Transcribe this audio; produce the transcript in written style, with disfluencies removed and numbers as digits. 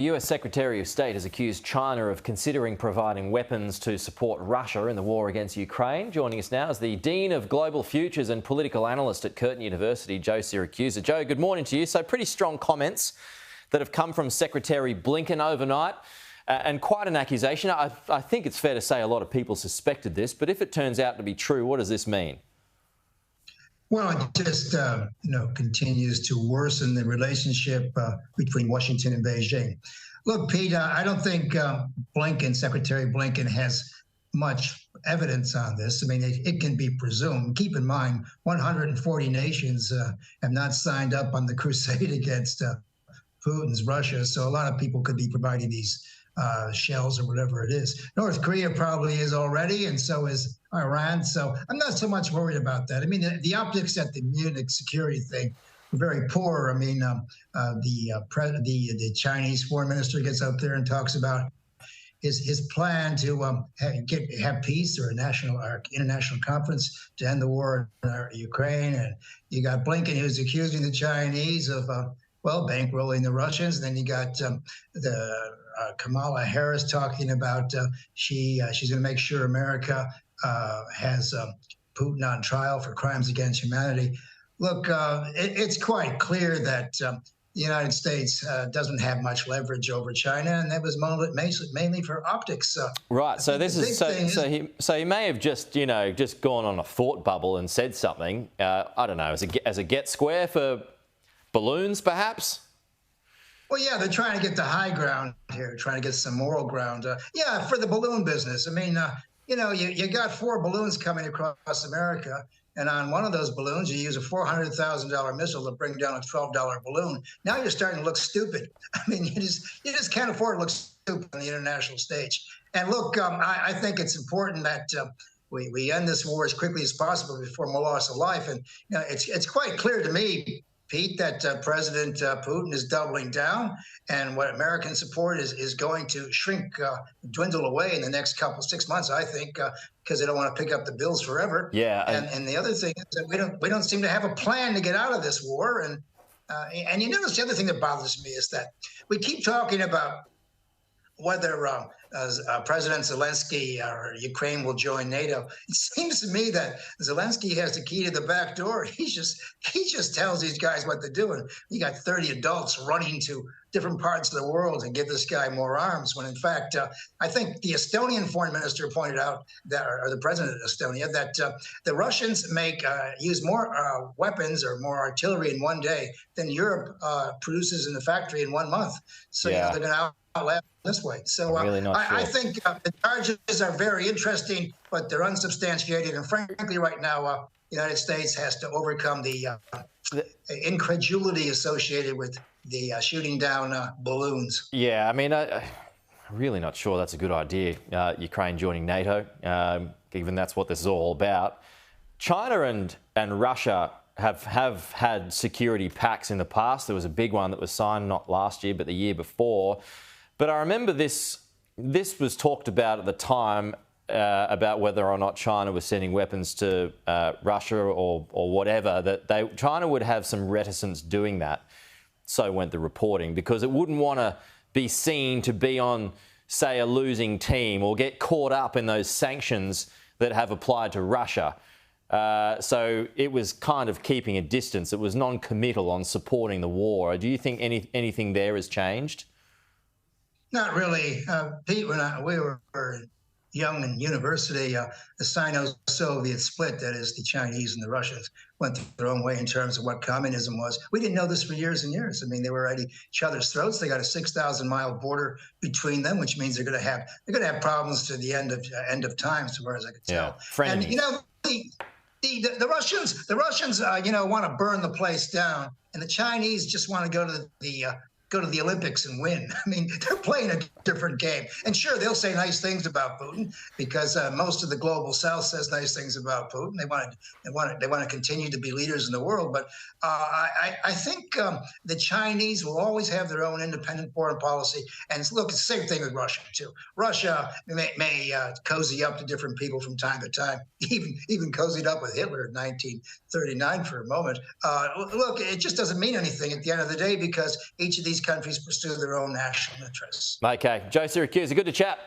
US Secretary of State has accused China of considering providing weapons to support Russia in the war against Ukraine. Joining us now is the Dean of Global Futures and Political Analyst at Curtin University, Joe Siracusa. Joe, good morning to you. So pretty strong comments that have come from Secretary Blinken overnight and quite an accusation. I think it's fair to say a lot of people suspected this, but if it turns out to be true, what does this mean? Well, it just continues to worsen the relationship between Washington and Beijing. Look, Pete, I don't think Secretary Blinken has much evidence on this. I mean, it can be presumed. Keep in mind, 140 nations have not signed up on the crusade against Putin's Russia, so a lot of people could be providing these shells or whatever it is. North Korea probably is already, and so is Iran. So I'm not so much worried about that. I mean, the optics at the Munich security thing were very poor. I mean, the Chinese foreign minister gets up there and talks about his plan to have peace or international conference to end the war in Ukraine. And you got Blinken, who's accusing the Chinese of bankrolling the Russians. And then you got Kamala Harris talking about she's going to make sure America has Putin on trial for crimes against humanity. Look, it's quite clear that the United States doesn't have much leverage over China, and that was mainly for optics. Right. So this is so he may have just gone on a thought bubble and said something. I don't know, as a get square for balloons, perhaps. Well, yeah, they're trying to get the high ground here, trying to get some moral ground. For the balloon business. I mean, you got 4 balloons coming across America, and on one of those balloons, you use a $400,000 missile to bring down a $12 balloon. Now you're starting to look stupid. I mean, you just can't afford to look stupid on the international stage. And look, I think it's important that we end this war as quickly as possible before more loss of life. And it's quite clear to me, Pete, that President Putin is doubling down, and what American support is going to dwindle away in the next 6 months, I think, because they don't want to pick up the bills forever. Yeah. And the other thing is that we don't seem to have a plan to get out of this war. And you notice the other thing that bothers me is that we keep talking about whether President Zelensky or Ukraine will join NATO. It seems to me that Zelensky has the key to the back door. He just tells these guys what they're doing. You got 30 adults running to different parts of the world and give this guy more arms, when in fact, I think the Estonian foreign minister pointed out that, or the president of Estonia, that the Russians use more weapons or more artillery in one day than Europe produces in the factory in 1 month. So they're going to outlast this way. So really I think the charges are very interesting, but they're unsubstantiated. And frankly, right now, the United States has to overcome the incredulity associated with the shooting down balloons. Yeah, I mean, I'm really not sure that's a good idea, Ukraine joining NATO, given that's what this is all about. China and Russia have had security pacts in the past. There was a big one that was signed not last year, but the year before. But I remember this was talked about at the time about whether or not China was sending weapons to Russia or whatever, that China would have some reticence doing that. So went the reporting, because it wouldn't want to be seen to be on, say, a losing team or get caught up in those sanctions that have applied to Russia. So it was kind of keeping a distance. It was non-committal on supporting the war. Do you think anything there has changed? Not really. Pete, when we were young in university, the Sino-Soviet split, that is the Chinese and the Russians, went their own way in terms of what communism was. We didn't know this for years and years. I mean, they were at each other's throats. They got a 6,000-mile border between them, which means they're going to have problems to the end of time, so far as I could tell. And the Russians want to burn the place down, and the Chinese just want to go to the Olympics and win. I mean, they're playing a different game. And sure, they'll say nice things about Putin, because most of the global South says nice things about Putin. They want to continue to be leaders in the world. But I think the Chinese will always have their own independent foreign policy. And look, it's the same thing with Russia too. Russia may cozy up to different people from time to time. Even cozied up with Hitler in 1939 for a moment. Look, it just doesn't mean anything at the end of the day, because each of these these countries pursue their own national interests. Okay. Joe Siracusa, good to chat.